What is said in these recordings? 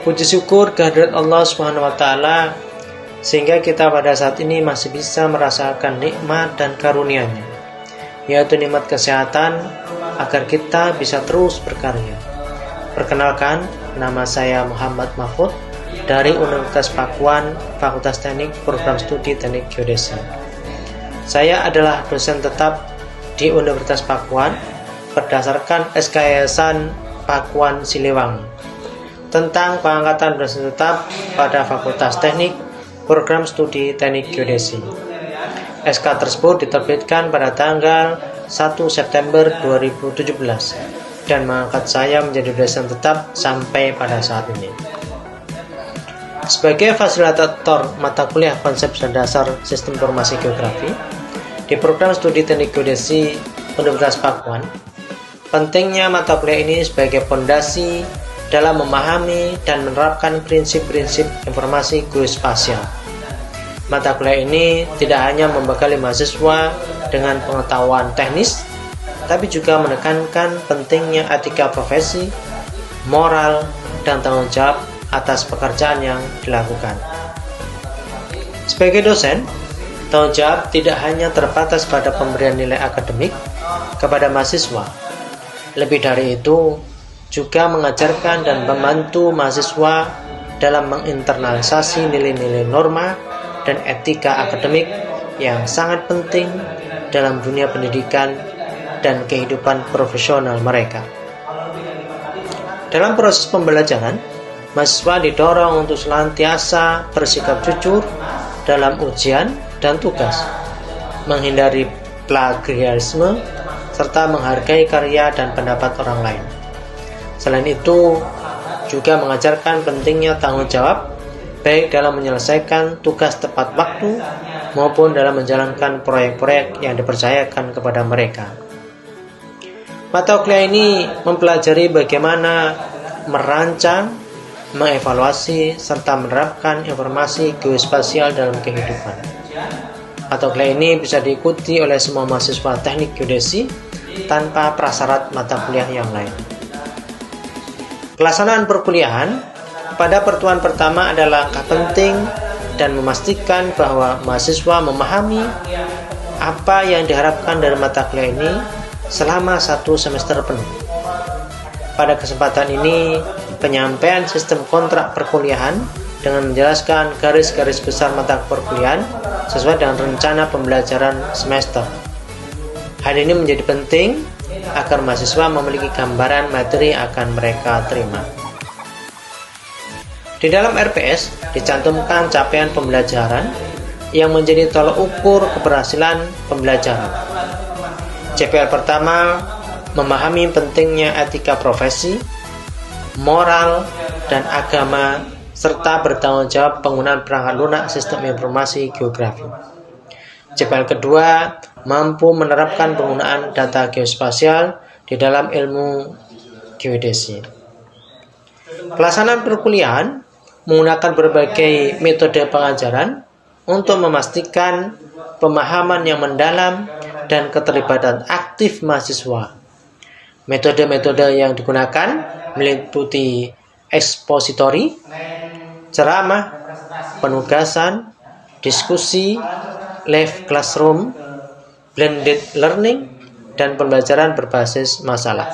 Puji syukur kehadirat Allah Subhanahu wa taala sehingga kita pada saat ini masih bisa merasakan nikmat dan karunia-Nya, yaitu nikmat kesehatan agar kita bisa terus berkarya. Perkenalkan, nama saya Muhammad Mahfud dari Universitas Pakuan, Fakultas Teknik Program Studi Teknik Geodesi. Saya adalah dosen tetap di Universitas Pakuan berdasarkan SK Yayasan Pakuan Siliwangi tentang pengangkatan dosen tetap pada Fakultas Teknik Program Studi Teknik Geodesi. SK tersebut diterbitkan pada tanggal 1 September 2017 dan mengangkat saya menjadi dosen tetap sampai pada saat ini. Sebagai fasilitator mata kuliah konsep dan dasar sistem informasi geografi di Program Studi Teknik Geodesi Universitas Pakuan, pentingnya mata kuliah ini sebagai fondasi dalam memahami dan menerapkan prinsip-prinsip informasi geospasial. Mata kuliah ini tidak hanya membekali mahasiswa dengan pengetahuan teknis, tapi juga menekankan pentingnya etika profesi, moral, dan tanggung jawab atas pekerjaan yang dilakukan. Sebagai dosen, tanggung jawab tidak hanya terbatas pada pemberian nilai akademik kepada mahasiswa. Lebih dari itu, juga mengajarkan dan membantu mahasiswa dalam menginternalisasi nilai-nilai norma dan etika akademik yang sangat penting dalam dunia pendidikan dan kehidupan profesional mereka. Dalam proses pembelajaran, mahasiswa didorong untuk senantiasa bersikap jujur dalam ujian dan tugas, menghindari plagiarisme, serta menghargai karya dan pendapat orang lain. Selain itu, juga mengajarkan pentingnya tanggung jawab, baik dalam menyelesaikan tugas tepat waktu maupun dalam menjalankan proyek-proyek yang dipercayakan kepada mereka. Mata kuliah ini mempelajari bagaimana merancang, mengevaluasi, serta menerapkan informasi geospasial dalam kehidupan. Mata kuliah ini bisa diikuti oleh semua mahasiswa teknik geodesi tanpa prasyarat mata kuliah yang lain. Pelaksanaan perkuliahan pada pertemuan pertama adalah langkah penting dan memastikan bahwa mahasiswa memahami apa yang diharapkan dari mata kuliah ini selama 1 semester penuh. Pada kesempatan ini, penyampaian sistem kontrak perkuliahan dengan menjelaskan garis-garis besar mata perkuliahan sesuai dengan rencana pembelajaran semester. Hal ini menjadi penting agar mahasiswa memiliki gambaran materi akan mereka terima. Di dalam RPS dicantumkan capaian pembelajaran yang menjadi tolak ukur keberhasilan pembelajaran. CPL pertama, memahami pentingnya etika profesi, moral, dan agama, serta bertanggung jawab penggunaan perangkat lunak sistem informasi geografi. CPL kedua, mampu menerapkan penggunaan data geospasial di dalam ilmu geodesi. Pelaksanaan perkuliahan menggunakan berbagai metode pengajaran untuk memastikan pemahaman yang mendalam dan keterlibatan aktif mahasiswa. Metode-metode yang digunakan meliputi ekspositori, ceramah, penugasan, diskusi, live classroom, blended learning, dan pembelajaran berbasis masalah.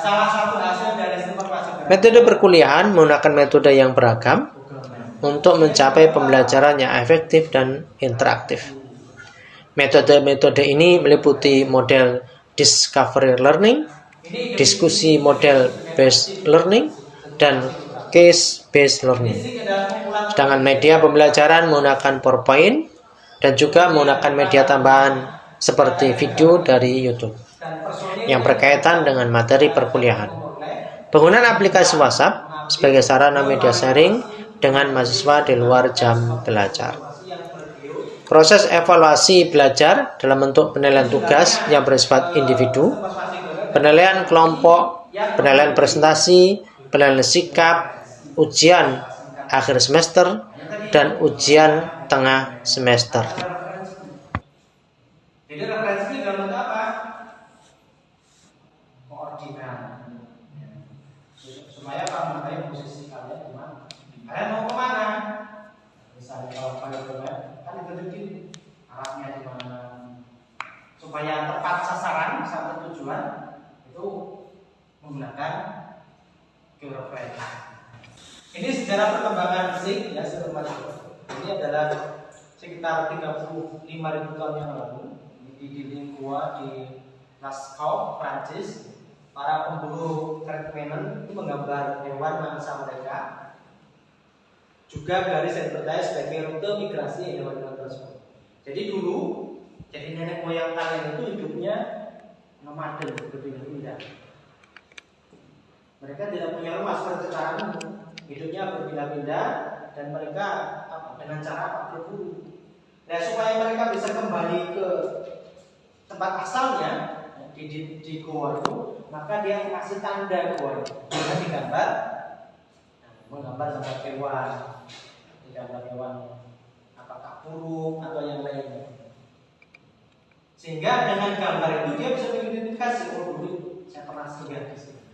Metode perkuliahan menggunakan metode yang beragam untuk mencapai pembelajaran yang efektif dan interaktif. Metode-metode ini meliputi model discovery learning, diskusi model based learning, dan case based learning. Sedangkan media pembelajaran menggunakan PowerPoint dan juga menggunakan media tambahan seperti video dari YouTube yang berkaitan dengan materi perkuliahan. Penggunaan aplikasi WhatsApp sebagai sarana media sharing dengan mahasiswa di luar jam belajar. Proses evaluasi belajar dalam bentuk penilaian tugas yang bersifat individu, penilaian kelompok, penilaian presentasi, penilaian sikap, ujian akhir semester, dan ujian tengah semester. Jadi referensi dalam bentuk apa? Koordinat. Supaya kamu tahu posisi kalian di mana. Kalian geografi. Ini sejarah perkembangan SIG ya, ini adalah sekitar 35.000 tahun yang lalu di dinding gua di Lascaux, Prancis. Para pemburu Turkmen itu menggambar hewan mangsa mereka, juga garis yang dipercaya sebagai rute migrasi hewan-hewan tersebut. Jadi dulu, jadi nenek moyang kalian itu hidupnya nomaden, berpindah-pindah. Mereka tidak punya rumah seperti sekarang, hidupnya berpindah-pindah dan mereka dengan cara berburu. Nah, supaya mereka bisa kembali ke tempat asalnya di goa itu, maka dia kasih tanda goa itu. Dia digambar, menggambar gambar hewan, digambar hewan apakah burung atau yang lainnya. Sehingga dengan gambar itu dia bisa mengidentifikasi, oh dulu saya pernah singgah di sini.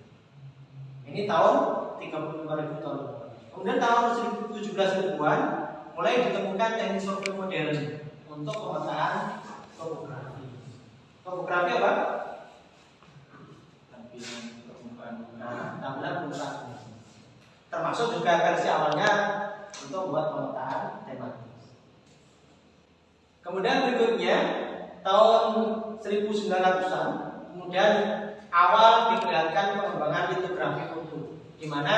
Ini tahun 35.000 tahun. Kemudian tahun 1700-an mulai ditemukan teknik survei modern untuk pemetaan topografi. Topografi apa? Tampilan permukaan. Termasuk juga versi awalnya untuk membuat pemetaan tematis. Kemudian berikutnya tahun 1900-an kemudian awal diperlihatkan pengembangan litografi foto, di mana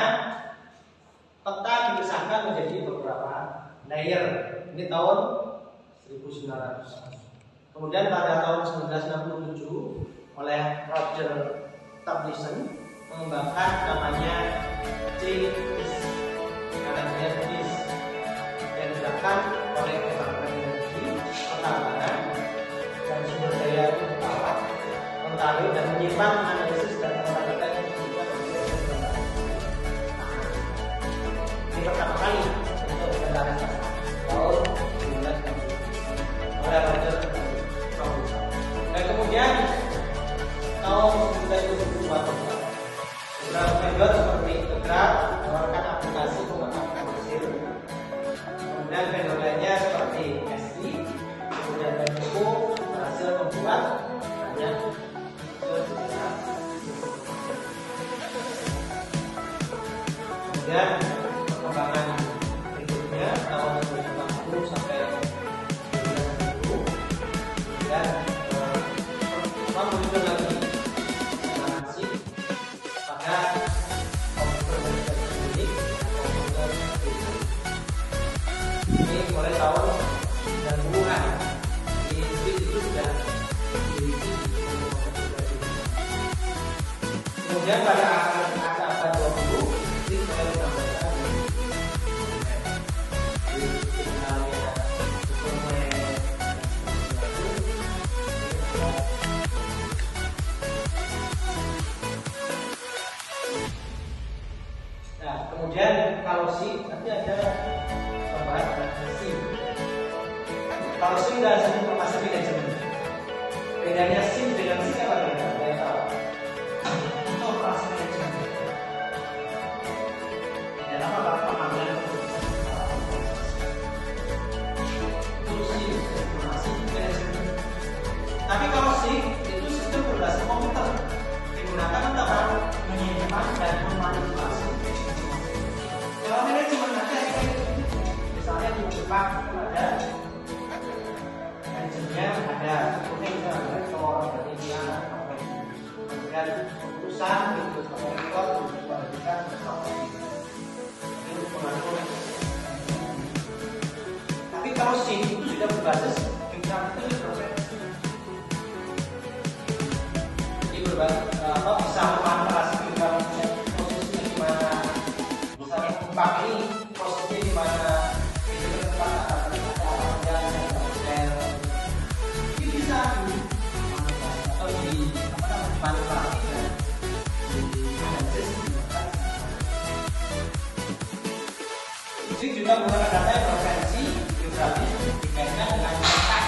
peta dipisahkan menjadi beberapa layer. Ini tahun 1900-an. Kemudian pada tahun 1967 oleh Roger Tomlinson mengembangkan namanya JPIS, yang dilakukan oleh Kementerian Energi, Pertambangan dan Sumber Daya Alam, mengetahui dan menyimpan analisis data-data yang dibutuhkan ini pertama kali untuk inventarisasi tahun 1960 oleh Roger Tomlinson. Dan kemudian tahun 1972 beberapa metode seperti Integrate menawarkan aplikasi pemetaan komersil. Kemudian metode lainnya seperti SI, kemudian Benko berhasil membuat banyak sejarah. Kemudian perkembangan berikutnya tahun 1980 sampai 2010, dan muncul lagi informasi pada komputer elektronik, komputer fisik. Ini mulai tahun 90-an. Di itu sudah diisi kemudian pada abad 20 ini mulai menambahkan di signalnya dokumen. Nah, kemudian kalau SIM nanti ada pembahasan SIM. Kalau SIM adalah sistem informasi manajemen. Bedanya SIM dengan SIM apa beda? Saya tahu. Itu operasi manajemen. Dalam apa pemanggilan itu SIM informasi manajemen. Tapi kalau SIM itu sistem berbasis komputer, digunakan untuk menyimpan dan memanipulasi. Kalau manajemen nanti misalnya di Jepang itu ada manajemennya, ada seperti misalnya rektor, ada dia, kemudian keputusan itu rektor dibagikan bersama. Ini mengatur. Tapi kalau SIM itu sudah berbasis geografis proses. Jadi berbasis bisa memanipulasi geografisnya, posisinya di mana. Misalnya empat ini prosesnya di mana, itu ke tempat ada dan ini bisa atau dimanipulasi dan dianalisis. Ini juga menggunakan data yang bervariasi geografis dikaitkan dengan letak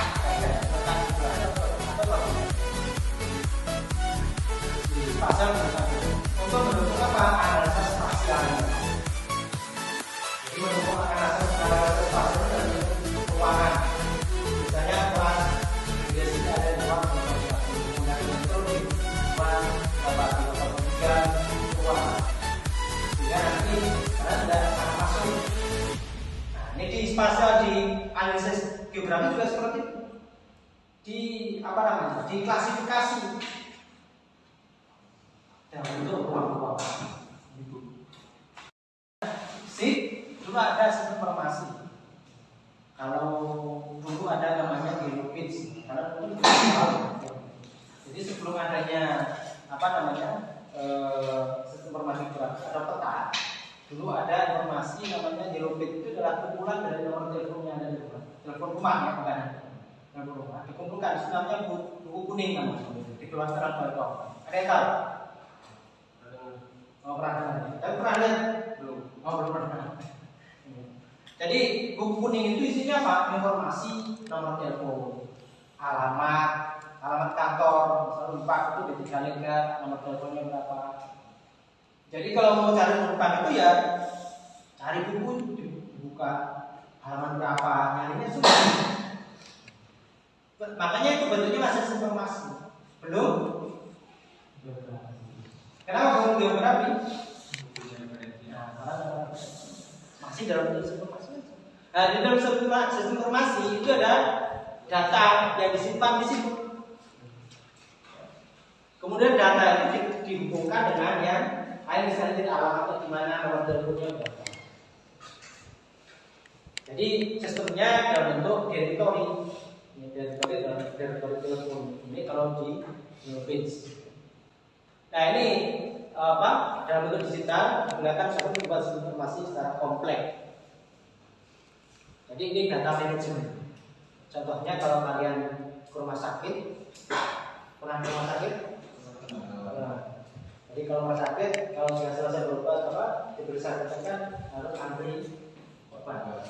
pasal untuk mendukung apa? Analisa spasial. Jadi mendukung analisa spasial dan keuangan. Misalnya kelas biasanya ada dua kemudian itu di depan bapak 3 keuangan. spasial di analisis geografi juga seperti itu. Diklasifikasi dalam bentuk ruang-ruang. Dulu ada sistem informasi. Kalau dulu ada namanya Gelopits, karena dulu jadi sebelum adanya sistem informasi geografi ada peta. Dulu ada informasi namanya Gelopits, itu adalah kumpulan dari nomor telepon yang ada di rumah, telepon rumah ya, bukan telepon rumah. Dikumpulkan, itu namanya buku kuning namanya, dikeluarkan oleh Bartok. Ada yang tahu? Oh, pernah dengar? Tapi pernah lihat? Belum. Oh, belum pernah. Jadi buku kuning itu isinya apa? Informasi nomor telepon, alamat kantor, misalnya Pak itu di Tiga nomor teleponnya berapa. Jadi kalau mau cari penumpang itu ya cari buku, dibuka halaman berapa, nyarinya sudah. Makanya itu bentuknya masih informasi, belum geografi. Kenapa belum geografi? Nah, karena masih dalam bentuk informasi. Nah, di dalam sistem informasi itu ada data yang disimpan di situ. Kemudian data itu dihubungkan dengan yang lain, misalnya alamatnya di mana, nomor teleponnya berapa. Jadi sistemnya dalam bentuk directory. Ini directory telepon. Ini kalau di page. Nah ini dalam bentuk digital digunakan untuk membuat sistem informasi secara kompleks. Jadi ini data manajemen. Contohnya kalau kalian ke rumah sakit, pernah ke rumah sakit? Jadi kalau rumah sakit, kalau sudah selesai berobat diperiksa kan harus antri obat.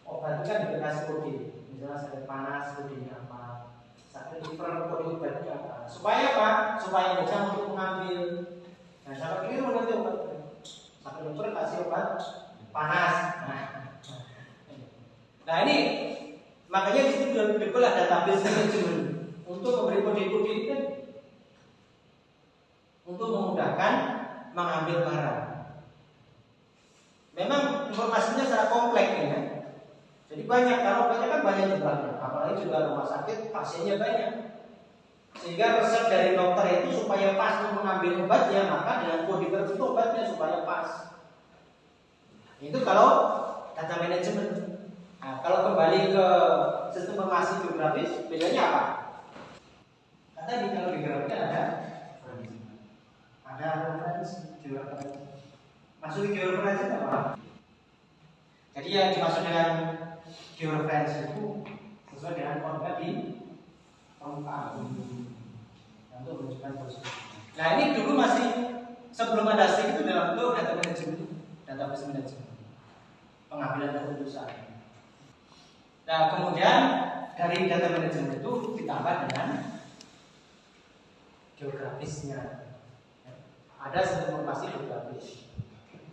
Obat itu kan dikasih kode, misalnya sakit panas, kodenya apa, sakit liver, kode obatnya apa. Supaya apa? Supaya mudah untuk mengambil. Nah, sampai keliru nanti obat. Sakit liver kasih obat panas. Nah ini makanya di situ dibuatlah database manajemen untuk memberi kode-kode itu kan untuk memudahkan mengambil barang. Memang informasinya secara kompleks ya. Jadi banyak, kalau banyak kan banyak jumlahnya. Apalagi juga rumah sakit pasiennya banyak. Sehingga resep dari dokter itu supaya pas untuk mengambil obatnya, maka dengan kode tertentu obatnya supaya pas. Itu kalau data manajemen. Nah, kalau kembali ke sistem informasi geografis, bedanya apa? Karena kalau di geografi ada referensi geografi. Maksud geografi apa? Jadi yang dimaksud dengan georeferensi itu sesuai dengan koordinat di permukaan untuk menunjukkan posisi. Nah ini dulu masih sebelum ada SIG itu dalam bentuk data manajemen, database manajemen, pengambilan keputusan. Nah kemudian dari data manajemen itu ditambah dengan geografisnya. Ada sistem informasi geografis.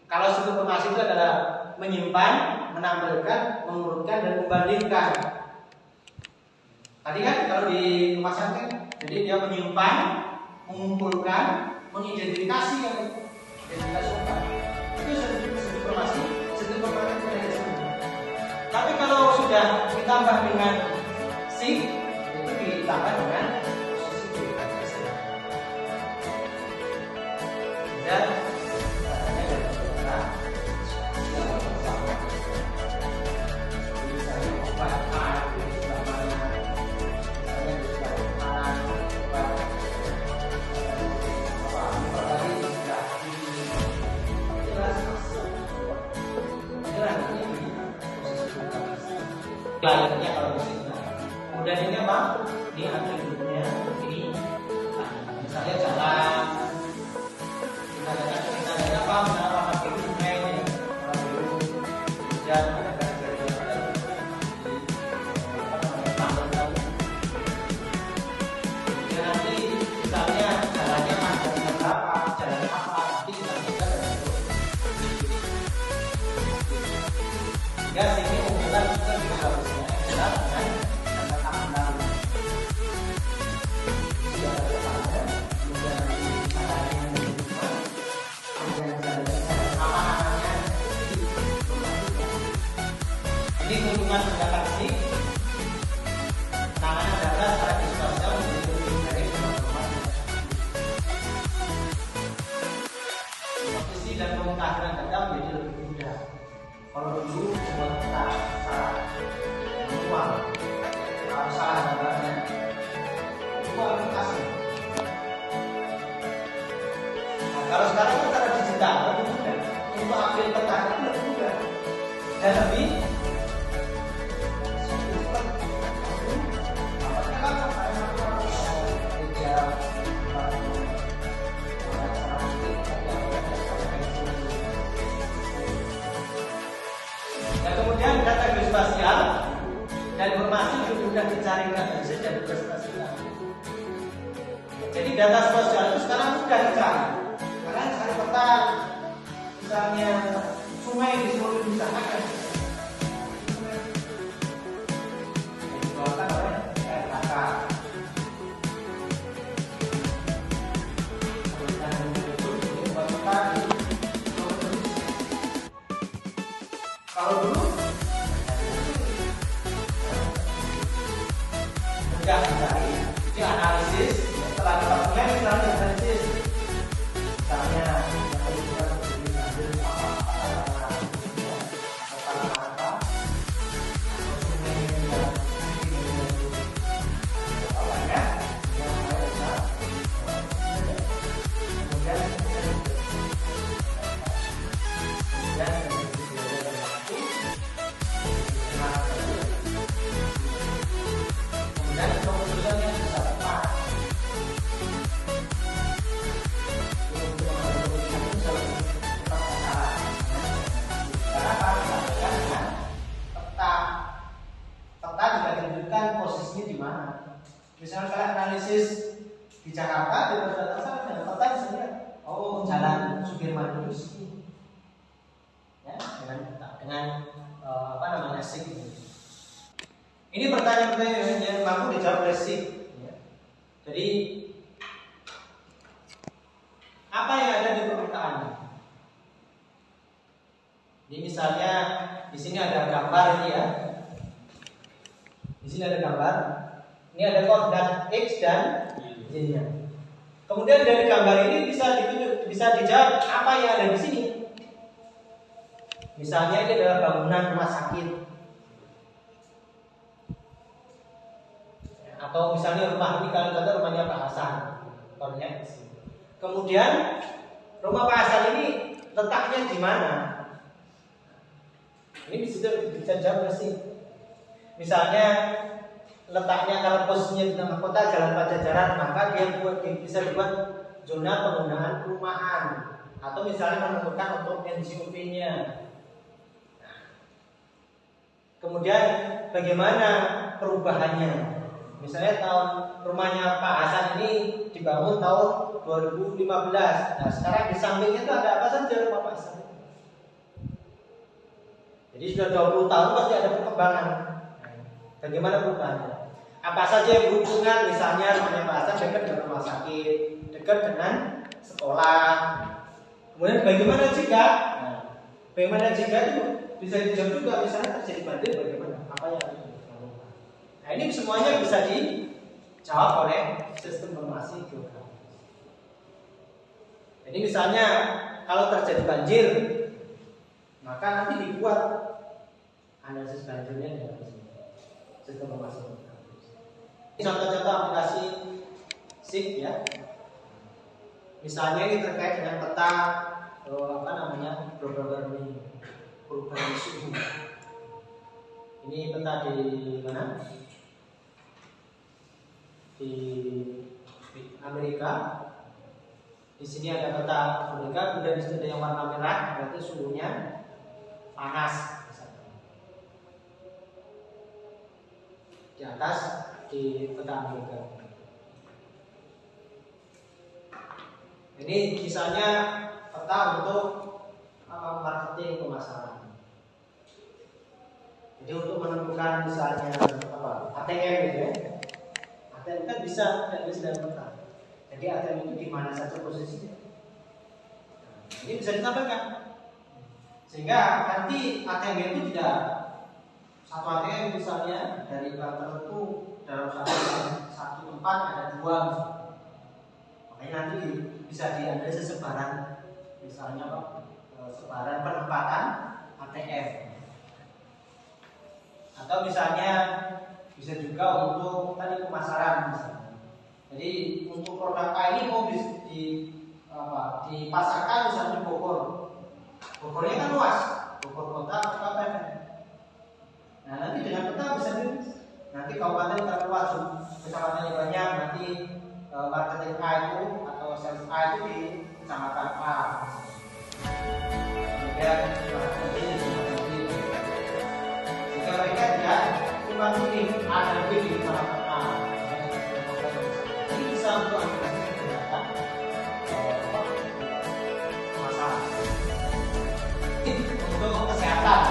Kalau sistem informasi itu adalah menyimpan, menampilkan, mengurutkan dan membandingkan. Tadi kan kalau di rumah sakit, jadi dia menyimpan, mengumpulkan, mengidentifikasi yang identifikasi obat. Itu sistem informasi manajemen. Tapi kalau sudah ditambah dengan SIG, itu ditambah dengan posisi geografis. Dan layarnya kalau di sini. Kemudian ini apa? Ini atributnya ini. Nah, misalnya jalan. Kita ada apa? Misalnya pakai sungai, dan ada garis-garis. Kemudian nanti misalnya jalannya panjangnya berapa, jalan apa, nanti kita bisa dari itu. Sehingga sini ukuran kita bisa harusnya adalah dengan data tahunan. Sudah ada tanda, kemudian caranya kemudian apa namanya, keuntungan menggunakan SIG, penanganan data secara geospasial menjadi lebih baik dan otomatis. Posisi dan pemutahiran data menjadi lebih mudah. Kalau dulu membuat peta salah manual, harus salah gambarnya, itu aplikasi. Nah, kalau sekarang kan secara digital lebih mudah, untuk ambil peta itu lebih mudah dan lebih kemudian data geospasial dan informasi juga mudah dicari analisis dan presentasikan. Jadi data spasial itu sekarang mudah dicari. Karena cari peta, misalnya sungai di seluruh Indonesia ada. Yang dikeluarkan oleh KLHK. Kalau dulu mudah dicari, jadi analisis setelah kita mulai misalnya analisis, misalnya yang berhubungan dengan apa, posisinya di mana. Misalnya kalian analisis di Jakarta, di data sana, peta misalnya, oh jalan Sudirman itu sini, ya dengan peta, dengan apa namanya SIG. Ini pertanyaan-pertanyaan yang mampu dijawab oleh SIG. Ya. Jadi apa yang ada di permukaan? Ini misalnya di sini ada gambar ini ya. Di sini ada gambar. Ini ada koordinat X dan Y-nya. Kemudian dari gambar ini bisa dijawab apa yang ada di sini. Misalnya ini adalah bangunan rumah sakit. Atau misalnya rumah ini kalian kata rumahnya Pak Hasan. Koordinat X. Kemudian rumah Pak Hasan ini letaknya di mana? Ini bisa jawab sih. Misalnya letaknya kalau posisinya di tengah kota Jalan Pajajaran, maka dia bisa dibuat zona penggunaan perumahan atau misalnya menentukan untuk NGOV-nya. Kemudian bagaimana perubahannya? Misalnya tahun rumahnya Pak Hasan ini dibangun tahun 2015. Nah sekarang di sampingnya itu ada apa saja rumah Pak Hasan? Jadi sudah 20 tahun pasti ada perkembangan. Bagaimana perubahannya? Apa saja yang berhubungan, misalnya rumahnya Pak Hasan dekat dengan rumah sakit, dekat dengan sekolah. Kemudian bagaimana jika? Bagaimana jika itu bisa dijawab juga, misalnya terjadi banjir bagaimana? Apa yang harus dilakukan? Nah ini semuanya bisa dijawab oleh sistem informasi geografis. Jadi misalnya kalau terjadi banjir, maka nanti dibuat analisis banjirnya dengan sistem informasi geografis. Ini contoh-contoh aplikasi SIG ya. Misalnya ini terkait dengan peta apa namanya global warming, perubahan suhu. Ini peta di mana? Di Amerika. Di sini ada peta Amerika, kemudian di sini ada yang warna merah, berarti suhunya panas. Di atas di peta Amerika. Ini misalnya peta untuk marketing pemasaran. Jadi untuk menentukan misalnya apa ATM gitu ya. ATM kan bisa dengan peta. Jadi ATM itu di mana saja posisinya. Nah, ini bisa ditampilkan. Sehingga nanti ATM itu tidak satu ATM misalnya dari bank tertentu dalam satu tempat ada dua misalnya. Makanya nanti bisa dianalisis sebaran, misalnya sebaran penempatan ATM. Atau misalnya bisa juga untuk tadi pemasaran misalnya. Jadi untuk produk A ini mau dipasarkan misalnya di Bogor. Bogornya kan luas, Bogor kota, kabupaten. Nah nanti dengan peta bisa nanti kabupaten terluas, kecamatannya banyak, nanti marketing A itu atau sales A itu di kecamatan A. Kemudian marketing B di kecamatan B. Jika mereka tidak cuma ini A dan B di kecamatan A, ini bisa untuk menggunakan masalah. Untuk kesehatan,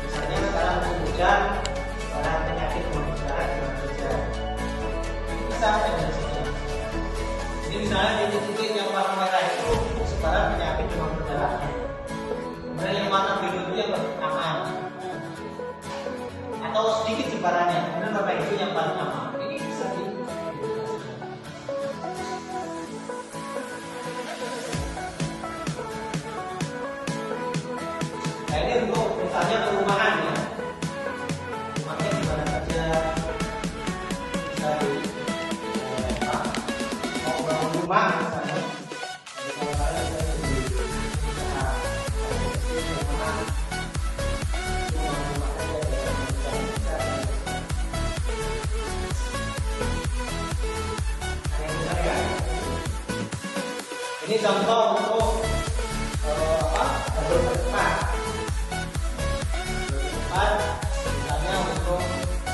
misalnya sekarang hujan, sekarang penyakit demam berdarah dengan hujan, bisa ada di sini. Jadi misalnya di titik yang warna merah itu sekarang penyakit demam berdarah, kemudian yang warna biru itu yang aman, atau sedikit sebarannya, kemudian warna hijau yang paling aman. Ini bisa di ini untuk misalnya perumahan ya, rumahnya di mana saja bisa mau bangun rumah misalnya, kalau saya di ini contoh untuk jalur terdepan. Misalnya untuk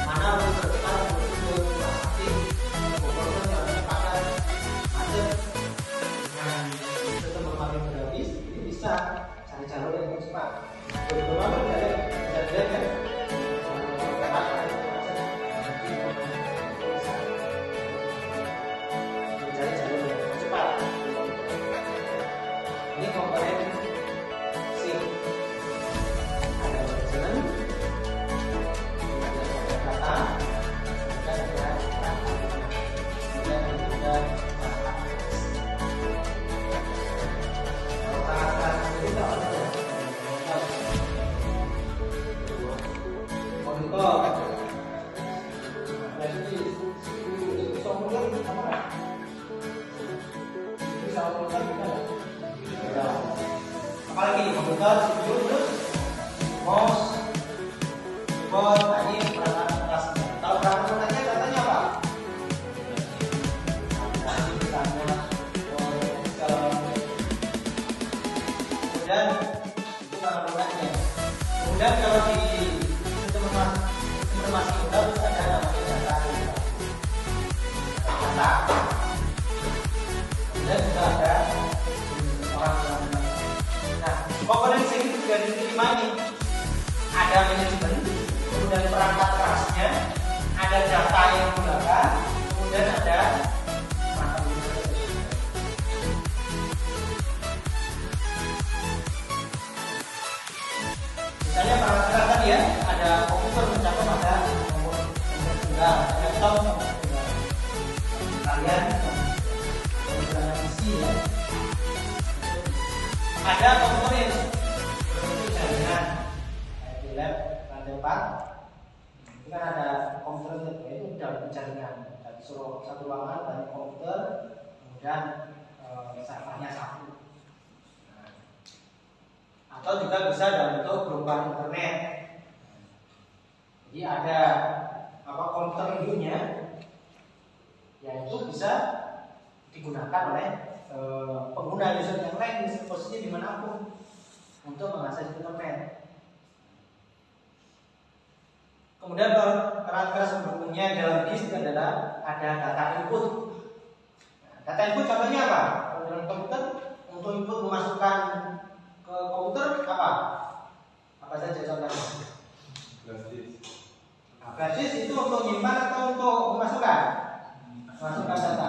mana untuk terdepan untuk rumah sakit, pokoknya yang pakai macet dengan sistem pemakai gratis, ini bisa cari jalur yang cepat. Terutama dari kan mencari jalur yang cepat. Ini komponen SIM. Ada manajemen, ada data, dan juga kalau perangkat sendiri tak ada. Monitor, jadi software apa? Bisa monitor kita. Apalagi komputer, CPU, terus mouse, keyboard, ini perangkat atasnya. Kalau perangkat atasnya datanya apa? Misalnya kemudian itu perangkat lunaknya. Kemudian kalau di sistem informasi kita bisa ada namanya data. Kemudian juga ada orang. Nah, komponen SIM juga diterima ini. Ada manajemen, kemudian perangkat kerasnya, ada data yang digunakan, kemudian ada perangkat lunak. Misalnya perangkat keras tadi ya, ada komputer mencakup ada nomor tunggal, laptop nomor tunggal. Kalian menggunakan PC ya. Ada komputer yang seperti jaringan di lab lantai 4 itu kan ada komputer itu dalam jaringan. Jadi suruh satu ruangan banyak komputer, kemudian servernya satu. Atau juga bisa dalam bentuk gelombang internet. Jadi ada komputer induknya, yaitu bisa digunakan oleh pengguna user yang lain posisinya dimanapun untuk mengakses internet. Kemudian perangkat keras pendukungnya dalam disk adalah ada data input. Nah, data input contohnya apa? Kalau dalam komputer untuk input memasukkan ke komputer apa? Apa saja contohnya? Flash disk. Nah, flash disk itu untuk menyimpan atau untuk memasukkan? Memasukkan data.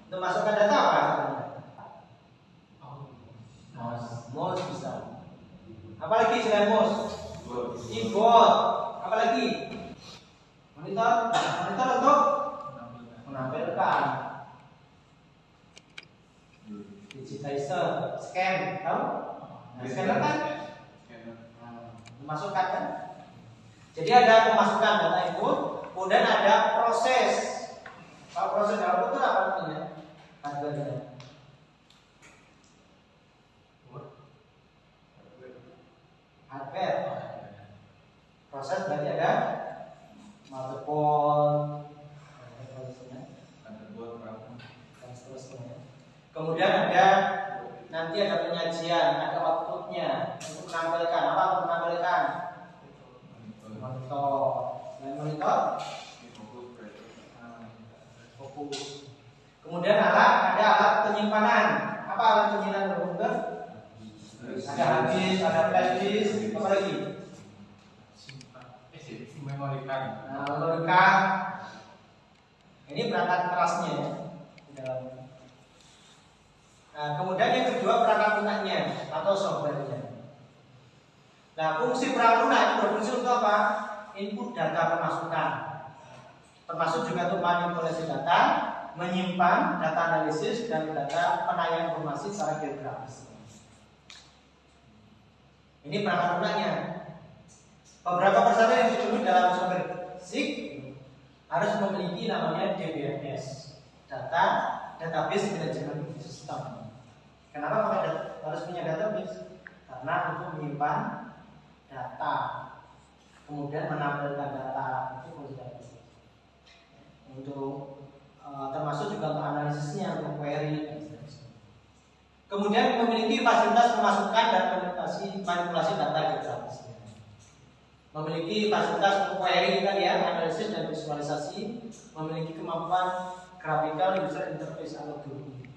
Untuk masukkan data apa? Mouse bisa. Apa Apalagi selain mouse? Keyboard. Apalagi? Monitor. Monitor untuk menampilkan. Digitizer, scan, tahu? Nah, scanner kan? Memasukkan kan? Jadi ada pemasukan data input, kemudian ada proses. Kalau proses output itu apa artinya? Hardware-nya. Hardware. Proses berarti ada motherboard, dan seterusnya. Kemudian ada nanti ada penyajian, ada outputnya untuk menampilkan apa? Untuk menampilkan monitor. Selain monitor, fokus. Kemudian ada alat penyimpanan. Apa alat penyimpanan komputer? Ada hard disk, ada flash disk, apa lagi? Memori card. Nah, memori card. Ini perangkat kerasnya ya. Di dalamnya. Nah, kemudian yang kedua perangkat lunaknya atau softwarenya. Nah, fungsi perangkat lunak itu berfungsi untuk apa? Input data pemasukan. Termasuk juga untuk manipulasi data, menyimpan data analisis dan data penayangan informasi secara geografis. Ini perangkat lunaknya. Beberapa persyarat yang dipenuhi dalam software SIG harus memiliki namanya DBMS, Database Management System. Kenapa harus punya database? Karena untuk menyimpan data, kemudian menampilkan data, itu fungsi database. Untuk termasuk juga untuk analisisnya, untuk query dan seterusnya. Kemudian memiliki fasilitas pemasukan dan manipulasi data geografis. Memiliki fasilitas untuk query tadi ya, analisis dan visualisasi, memiliki kemampuan graphical user interface atau GUI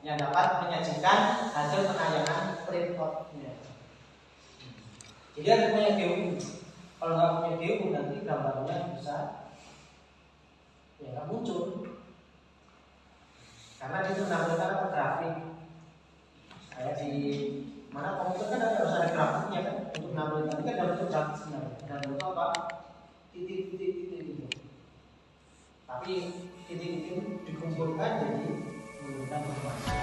yang dapat menyajikan hasil penayangan printout-nya. Jadi harus punya GUI. Kalau nggak punya GUI nanti gambarnya bisa ya nggak muncul. Karena itu menampilkan apa grafik. Kayak di mana komputer kan harus ada grafiknya kan untuk menampilkan kan dalam bentuk grafik sebenarnya. Dan bentuk apa? Titik-titik gitu. Tapi titik-titik dikumpulkan jadi memberikan informasi.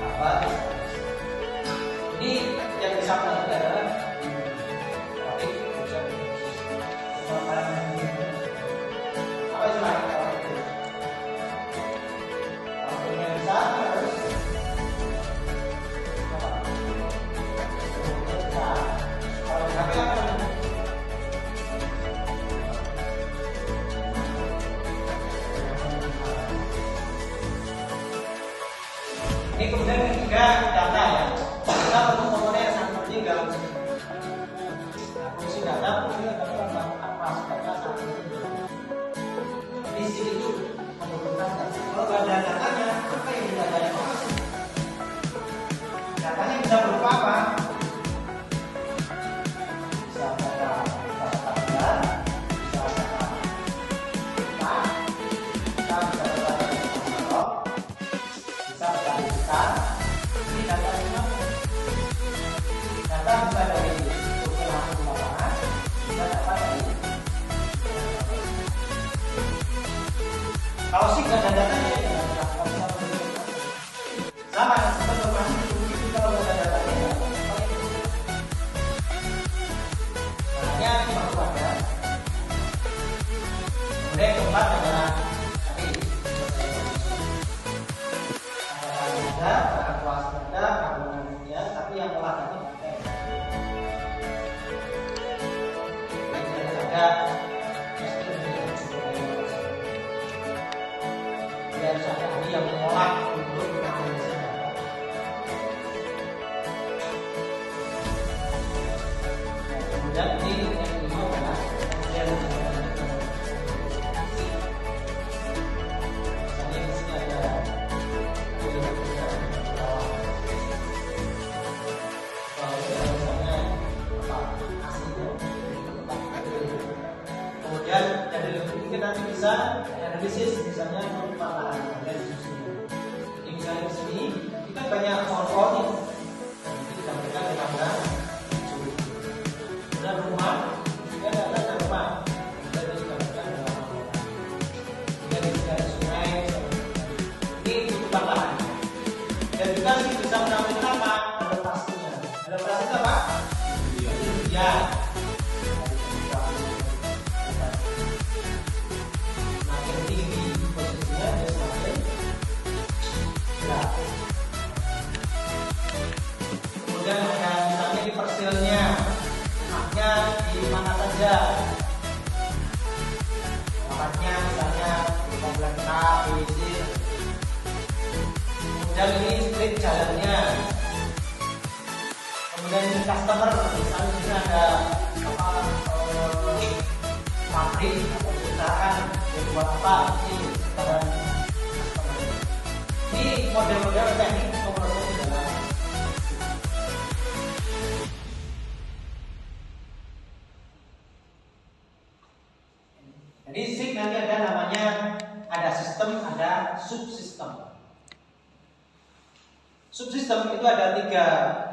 Apa? Ini yang bisa kita adalah grafik user. Apa istilahnya? Ini kemudian ketiga data ya. Kita perlu komponen yang sangat penting dalam fungsi data. Fungsi data apa? Data sangat penting. Visi itu membutuhkan data. Kalau nggak ada datanya, apa yang bisa ada informasi? Datanya bisa berupa apa? Bisa data tabular, bisa data kita, bisa data analog, bisa data digital. Ini data semua. Data bisa dari survei langsung lapangan, bisa dapat dari. Kalau sih nggak ada datanya, ya nggak bisa sama seperti informasi itu kalau nggak ada datanya. Makanya perlu ada. Kemudian yang keempat adalah tadi ada kuasa ada, tapi yang olah data ada. Dan ada ahli yang mengolah untuk menganalisis data. Kemudian ini yang kelima adalah kemudian misalnya di sini ada kemudian dari mungkin nanti bisa analisis misalnya patahan dan susunya. Jadi misalnya di sini kita banyak pohon-pohon ini, kita berikan gambar Dan juga sih bisa menampilkan apa? Adaptasinya. Adaptasi itu apa? Ya. Semakin tinggi posisinya dia semakin berat. Kemudian ada misalnya di persilnya, lemaknya di mana saja. Lemaknya misalnya di komplekta, PVC. Kemudian ini strip jalannya. Kemudian ini customer, misalnya di sini ada apa pabrik atau perusahaan yang buat apa ini dan ini model-model teknik pemrosesan di dalam. Jadi SIG nanti ada namanya, ada sistem, ada subsistem. Subsistem itu ada 3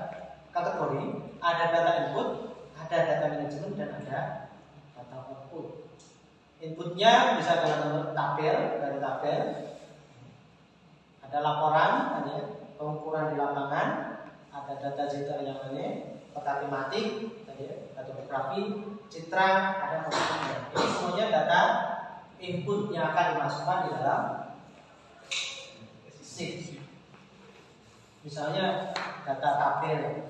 kategori, ada data input, ada data management, dan ada data output. Inputnya bisa dalam bentuk tabel, dari tabel, ada laporan, ada pengukuran di lapangan, ada data digital yang lainnya, peta tematik, data topografi, citra, ada fotonya. Ini semuanya data input yang akan dimasukkan di dalam SIG. Misalnya data tabel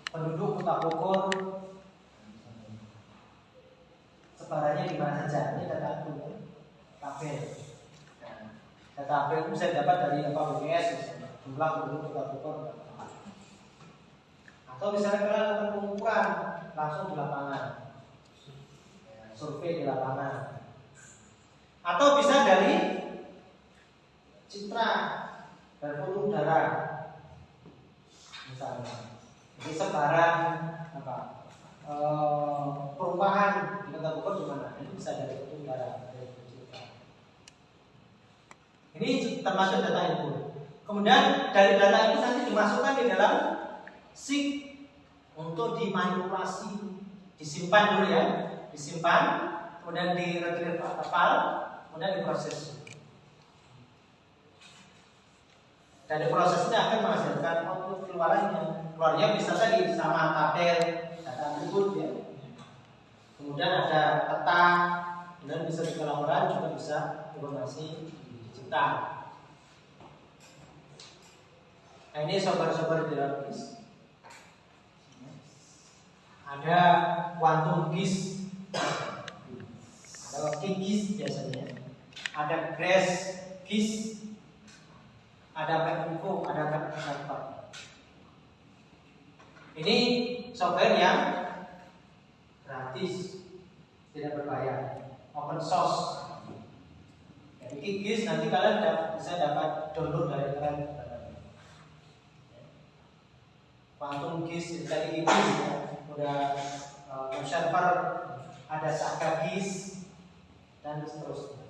penduduk Kota Bogor sebarannya di mana saja, ini data tabel. Nah, data tabel itu bisa dapat dari apa BPS, misalnya jumlah penduduk Kota Bogor. Atau misalnya kalian lakukan pengukuran langsung di lapangan, survei di lapangan. Atau bisa dari citra, dari foto udara. Misalnya, jadi sebaran apa perubahan di Kota Bogor di mana? Itu bisa dari foto udara, dari citra. Ini termasuk data input. Kemudian dari data itu nanti dimasukkan di dalam SIG untuk dimanipulasi, disimpan dulu ya, disimpan, kemudian di-retrieve file, kemudian diproses. Dari proses ini akan menghasilkan output keluarannya. Keluarnya bisa tadi sama tabel, data input ya. Kemudian ada peta, kemudian bisa juga laporan, juga bisa informasi digital. Nah ini software-software grafis. Ada quantum GIS, ada QGIS biasanya, ada Grace GIS, ada Map-Info, ada Map-Info. Ini software yang gratis, tidak berbayar, open source. Jadi QGIS nanti kalian bisa dapat download dari internet. Quantum GIS tadi ini udah server, ada Saga GIS dan seterusnya.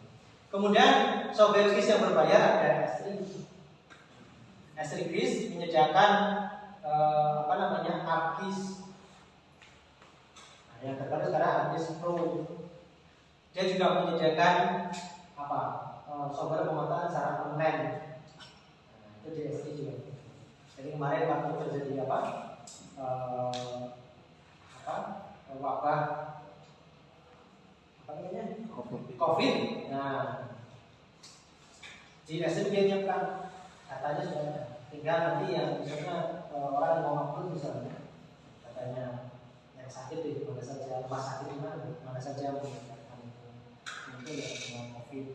Kemudian software GIS yang berbayar ada S3. S3 GIS menyediakan ArcGIS. Nah, yang terbaru sekarang ArcGIS Pro. Dia juga menyediakan software pemetaan secara online. Nah, itu di S3 juga. Jadi kemarin waktu terjadi wabah COVID. Nah, di SMB menyiapkan datanya sudah ada. Tinggal nanti yang misalnya orang yang mau upload misalnya datanya yang sakit di mana saja, rumah sakit di mana saja menyiapkan itu ya semua COVID.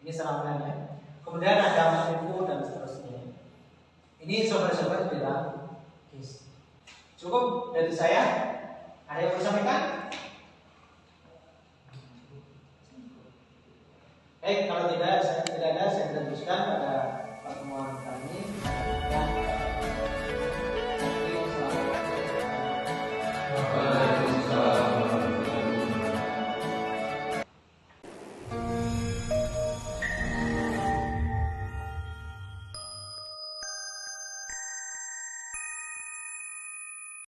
Ini serangannya. Kemudian ada info dan seterusnya. Ini software-software di dalam GIS. Cukup dari saya. Ada yang mau disampaikan? Kalau tidak ada, saya teruskan pada pertemuan kali ini.